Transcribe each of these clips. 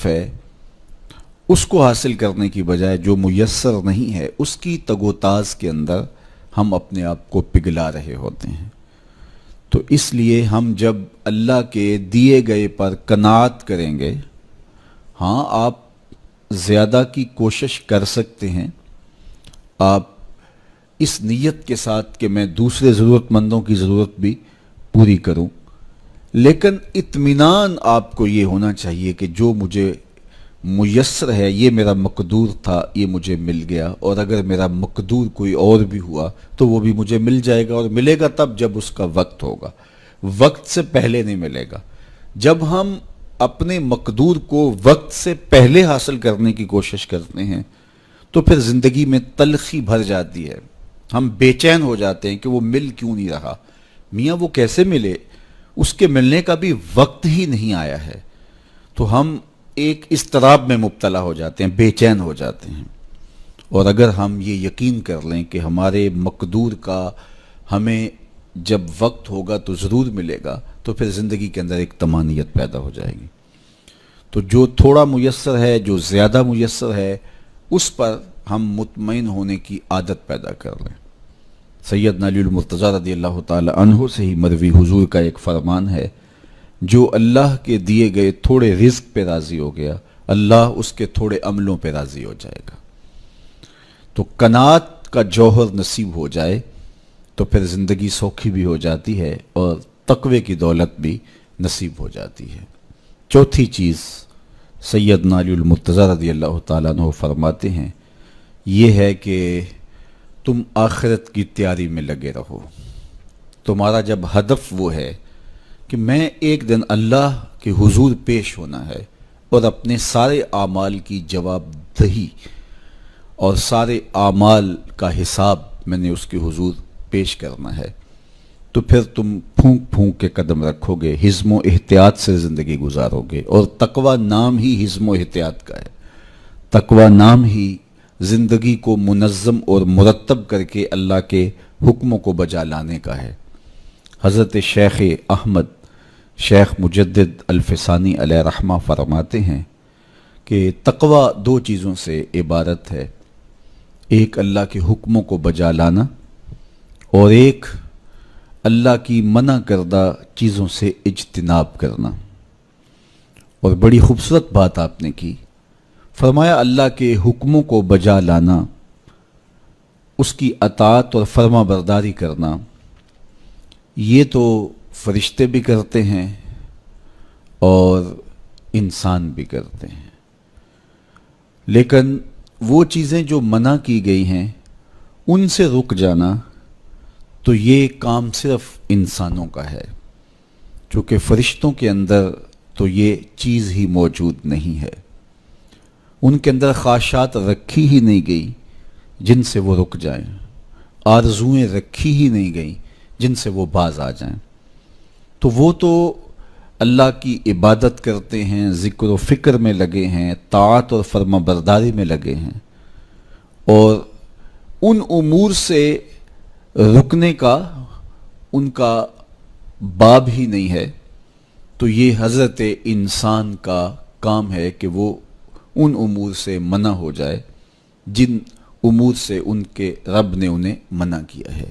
ہدف ہے اس کو حاصل کرنے کی بجائے جو میسر نہیں ہے اس کی تگوتاز کے اندر ہم اپنے آپ کو پگھلا رہے ہوتے ہیں۔ تو اس لیے ہم جب اللہ کے دیے گئے پر قناعت کریں گے، ہاں آپ زیادہ کی کوشش کر سکتے ہیں، آپ اس نیت کے ساتھ کہ میں دوسرے ضرورت مندوں کی ضرورت بھی پوری کروں، لیکن اطمینان آپ کو یہ ہونا چاہیے کہ جو مجھے میسر ہے یہ میرا مقدور تھا، یہ مجھے مل گیا، اور اگر میرا مقدور کوئی اور بھی ہوا تو وہ بھی مجھے مل جائے گا، اور ملے گا تب جب اس کا وقت ہوگا، وقت سے پہلے نہیں ملے گا۔ جب ہم اپنے مقدور کو وقت سے پہلے حاصل کرنے کی کوشش کرتے ہیں تو پھر زندگی میں تلخی بھر جاتی ہے، ہم بے چین ہو جاتے ہیں کہ وہ مل کیوں نہیں رہا، میاں وہ کیسے ملے، اس کے ملنے کا بھی وقت ہی نہیں آیا ہے۔ تو ہم ایک اضطراب میں مبتلا ہو جاتے ہیں، بے چین ہو جاتے ہیں۔ اور اگر ہم یہ یقین کر لیں کہ ہمارے مقدور کا ہمیں جب وقت ہوگا تو ضرور ملے گا، تو پھر زندگی کے اندر ایک طمانینت پیدا ہو جائے گی۔ تو جو تھوڑا میسر ہے، جو زیادہ میسر ہے، اس پر ہم مطمئن ہونے کی عادت پیدا کر لیں۔ سیدنا علی المرتضیٰ رضی اللہ تعالی عنہ سے ہی مروی حضور کا ایک فرمان ہے، جو اللہ کے دیے گئے تھوڑے رزق پہ راضی ہو گیا، اللہ اس کے تھوڑے عملوں پہ راضی ہو جائے گا۔ تو قناعت کا جوہر نصیب ہو جائے تو پھر زندگی سوکھی بھی ہو جاتی ہے اور تقوی کی دولت بھی نصیب ہو جاتی ہے۔ چوتھی چیز سیدنا علی المرتضیٰ رضی اللہ تعالیٰ عنہ فرماتے ہیں، یہ ہے کہ تم آخرت کی تیاری میں لگے رہو۔ تمہارا جب ہدف وہ ہے کہ میں ایک دن اللہ کے حضور پیش ہونا ہے اور اپنے سارے اعمال کی جواب دہی اور سارے اعمال کا حساب میں نے اس کے حضور پیش کرنا ہے، تو پھر تم پھونک پھونک کے قدم رکھو گے، حزم و احتیاط سے زندگی گزارو گے۔ اور تقوی نام ہی حزم و احتیاط کا ہے، تقوی نام ہی زندگی کو منظم اور مرتب کر کے اللہ کے حکموں کو بجا لانے کا ہے۔ حضرت شیخ احمد شیخ مجدد الفسانی علیہ رحمہ فرماتے ہیں کہ تقوی دو چیزوں سے عبارت ہے، ایک اللہ کے حکموں کو بجا لانا اور ایک اللہ کی منع کردہ چیزوں سے اجتناب کرنا۔ اور بڑی خوبصورت بات آپ نے کی، فرمایا اللہ کے حکموں کو بجا لانا، اس کی اطاعت اور فرما برداری کرنا، یہ تو فرشتے بھی کرتے ہیں اور انسان بھی کرتے ہیں، لیکن وہ چیزیں جو منع کی گئی ہیں ان سے رک جانا تو یہ کام صرف انسانوں کا ہے، چونکہ فرشتوں کے اندر تو یہ چیز ہی موجود نہیں ہے، ان کے اندر خواہشات رکھی ہی نہیں گئی جن سے وہ رک جائیں، آرزوئیں رکھی ہی نہیں گئیں جن سے وہ باز آ جائیں۔ تو وہ تو اللہ کی عبادت کرتے ہیں، ذکر و فکر میں لگے ہیں، طاعت اور فرما برداری میں لگے ہیں، اور ان امور سے رکنے کا ان کا باب ہی نہیں ہے، تو یہ حضرت انسان کا کام ہے کہ وہ ان امور سے منع ہو جائے جن امور سے ان کے رب نے انہیں منع کیا ہے۔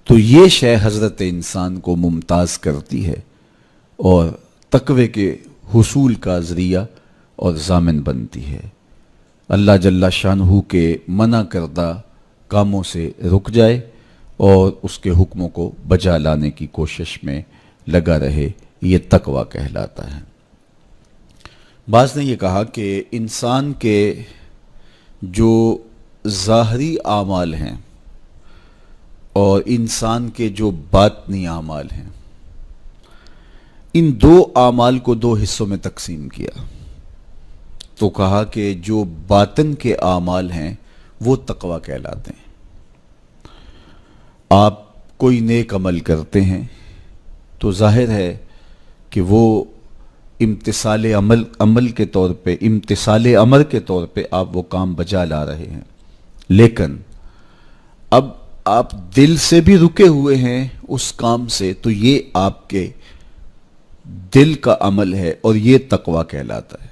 تو یہ شے حضرت انسان کو ممتاز کرتی ہے اور تقوی کے حصول کا ذریعہ اور ضامن بنتی ہے۔ اللہ جل شانہ کے منع کردہ کاموں سے رک جائے اور اس کے حکموں کو بجا لانے کی کوشش میں لگا رہے، یہ تقوی کہلاتا ہے۔ بعض نے یہ کہا کہ انسان کے جو ظاہری اعمال ہیں اور انسان کے جو باطنی اعمال ہیں، ان دو اعمال کو دو حصوں میں تقسیم کیا، تو کہا کہ جو باطن کے اعمال ہیں وہ تقوی کہلاتے ہیں۔ آپ کوئی نیک عمل کرتے ہیں تو ظاہر ہے کہ وہ امتثال عمل کے طور پہ، امتثال امر کے طور پہ آپ وہ کام بجا لا رہے ہیں، لیکن اب آپ دل سے بھی رکے ہوئے ہیں اس کام سے، تو یہ آپ کے دل کا عمل ہے اور یہ تقوی کہلاتا ہے۔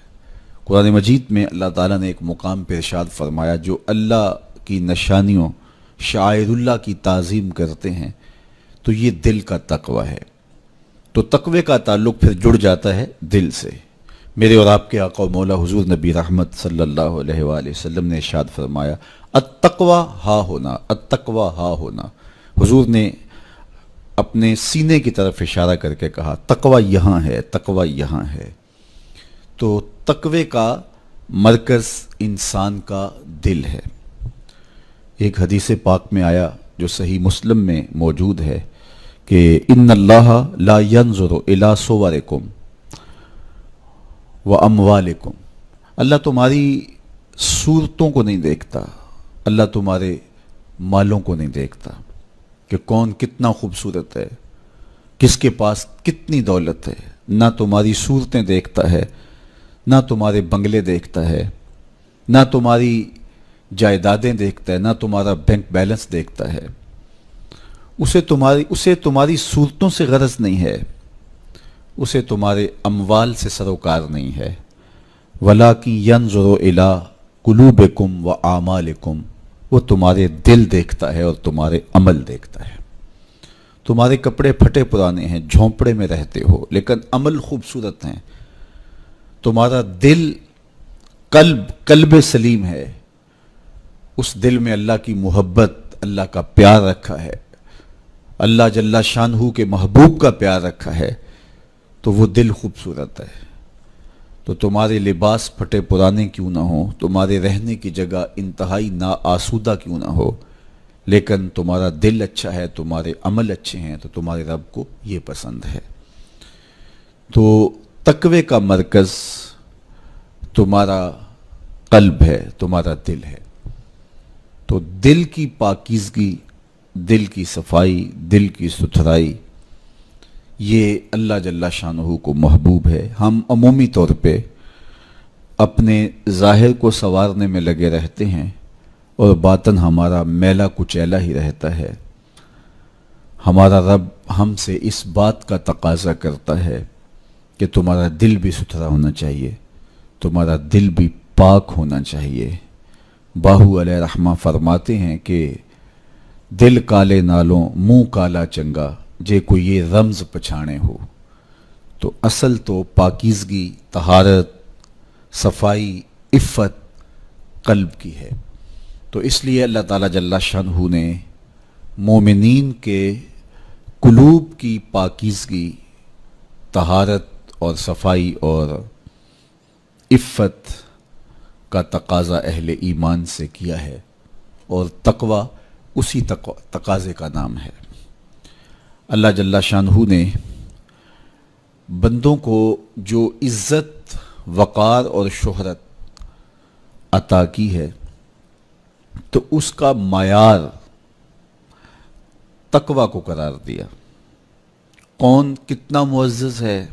قرآن مجید میں اللہ تعالیٰ نے ایک مقام پہ ارشاد فرمایا جو اللہ کی نشانیوں شعائر اللہ کی تعظیم کرتے ہیں تو یہ دل کا تقوی ہے. تو تقوی کا تعلق پھر جڑ جاتا ہے دل سے. میرے اور آپ کے آقا و مولا حضور نبی رحمت صلی اللہ علیہ وآلہ وسلم نے ارشاد فرمایا التقوی ہا ہونا، التقوی ہا ہونا. حضور نے اپنے سینے کی طرف اشارہ کر کے کہا تقوی یہاں ہے، تقوی یہاں ہے. تو تقوی کا مرکز انسان کا دل ہے. ایک حدیث پاک میں آیا جو صحیح مسلم میں موجود ہے کہ ان اللہ لا ينظر الى صورکم واموالکم، اللہ تمہاری صورتوں کو نہیں دیکھتا، اللہ تمہارے مالوں کو نہیں دیکھتا کہ کون کتنا خوبصورت ہے، کس کے پاس کتنی دولت ہے. نہ تمہاری صورتیں دیکھتا ہے، نہ تمہارے بنگلے دیکھتا ہے، نہ تمہاری جائیدادیں دیکھتا ہے، نہ تمہارا بینک بیلنس دیکھتا ہے. اسے تمہاری صورتوں سے غرض نہیں ہے، اسے تمہارے اموال سے سروکار نہیں ہے. وَلَٰكِن يَنظُرُ إِلَىٰ قُلُوبِكُمْ وَأَعْمَالِكُمْ، وہ تمہارے دل دیکھتا ہے اور تمہارے عمل دیکھتا ہے. تمہارے کپڑے پھٹے پرانے ہیں، جھونپڑے میں رہتے ہو، لیکن عمل خوبصورت ہیں. تمہارا دل قلب سلیم ہے، اس دل میں اللہ کی محبت، اللہ کا پیار رکھا ہے، اللہ جل شانہ کے محبوب کا پیار رکھا ہے، تو وہ دل خوبصورت ہے. تو تمہارے لباس پھٹے پرانے کیوں نہ ہوں، تمہارے رہنے کی جگہ انتہائی ناآسودہ کیوں نہ ہو، لیکن تمہارا دل اچھا ہے، تمہارے عمل اچھے ہیں، تو تمہارے رب کو یہ پسند ہے. تو تقوی کا مرکز تمہارا قلب ہے، تمہارا دل ہے. تو دل کی پاکیزگی، دل کی صفائی، دل کی ستھرائی، یہ اللہ جل شانہ کو محبوب ہے. ہم عمومی طور پہ اپنے ظاہر کو سنوارنے میں لگے رہتے ہیں اور باطن ہمارا میلا کچیلا ہی رہتا ہے. ہمارا رب ہم سے اس بات کا تقاضا کرتا ہے کہ تمہارا دل بھی ستھرا ہونا چاہیے، تمہارا دل بھی پاک ہونا چاہیے. باہو علیہ رحمہ فرماتے ہیں کہ دل کالے نالوں منہ کالا چنگا، جے کوئی یہ رمز پچھانے ہو. تو اصل تو پاکیزگی، طہارت، صفائی، عفت قلب کی ہے. تو اس لیے اللہ تعالیٰ جل شانہ نے مومنین کے قلوب کی پاکیزگی، طہارت اور صفائی اور عفت کا تقاضا اہل ایمان سے کیا ہے، اور تقوی اسی تقاضے کا نام ہے. اللہ جل شانہ نے بندوں کو جو عزت، وقار اور شہرت عطا کی ہے تو اس کا معیار تقوی کو قرار دیا. کون کتنا معزز ہے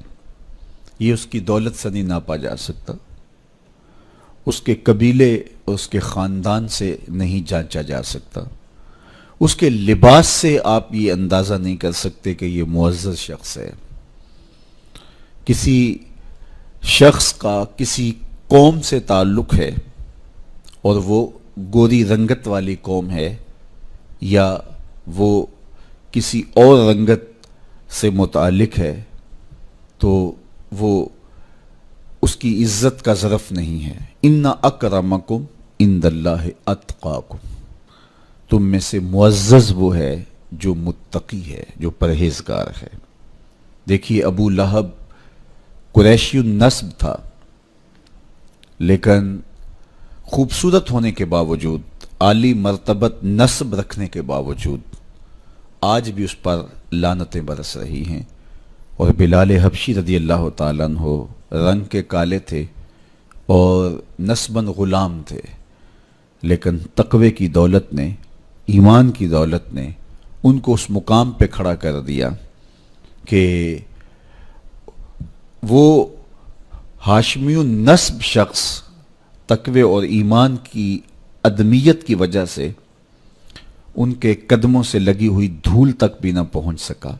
یہ اس کی دولت سے نہیں ناپا جا سکتا، اس کے قبیلے اور اس کے خاندان سے نہیں جانچا جا سکتا، اس کے لباس سے آپ یہ اندازہ نہیں کر سکتے کہ یہ معزز شخص ہے. کسی شخص کا کسی قوم سے تعلق ہے اور وہ گوری رنگت والی قوم ہے، یا وہ کسی اور رنگت سے متعلق ہے، تو وہ اس کی عزت کا ظرف نہیں ہے. ان اکرمکم عند اللہ اتقاکم، تم میں سے معزز وہ ہے جو متقی ہے، جو پرہیزگار ہے. دیکھیے ابو لہب قریشی النسب تھا، لیکن خوبصورت ہونے کے باوجود، عالی مرتبت نسب رکھنے کے باوجود آج بھی اس پر لعنتیں برس رہی ہیں. اور بلال حبشی رضی اللہ تعالیٰ عنہ رنگ کے کالے تھے اور نسباً غلام تھے، لیکن تقوی کی دولت نے، ایمان کی دولت نے ان کو اس مقام پہ کھڑا کر دیا کہ وہ ہاشمی النسب شخص تقوی اور ایمان کی عدمیت کی وجہ سے ان کے قدموں سے لگی ہوئی دھول تک بھی نہ پہنچ سکا.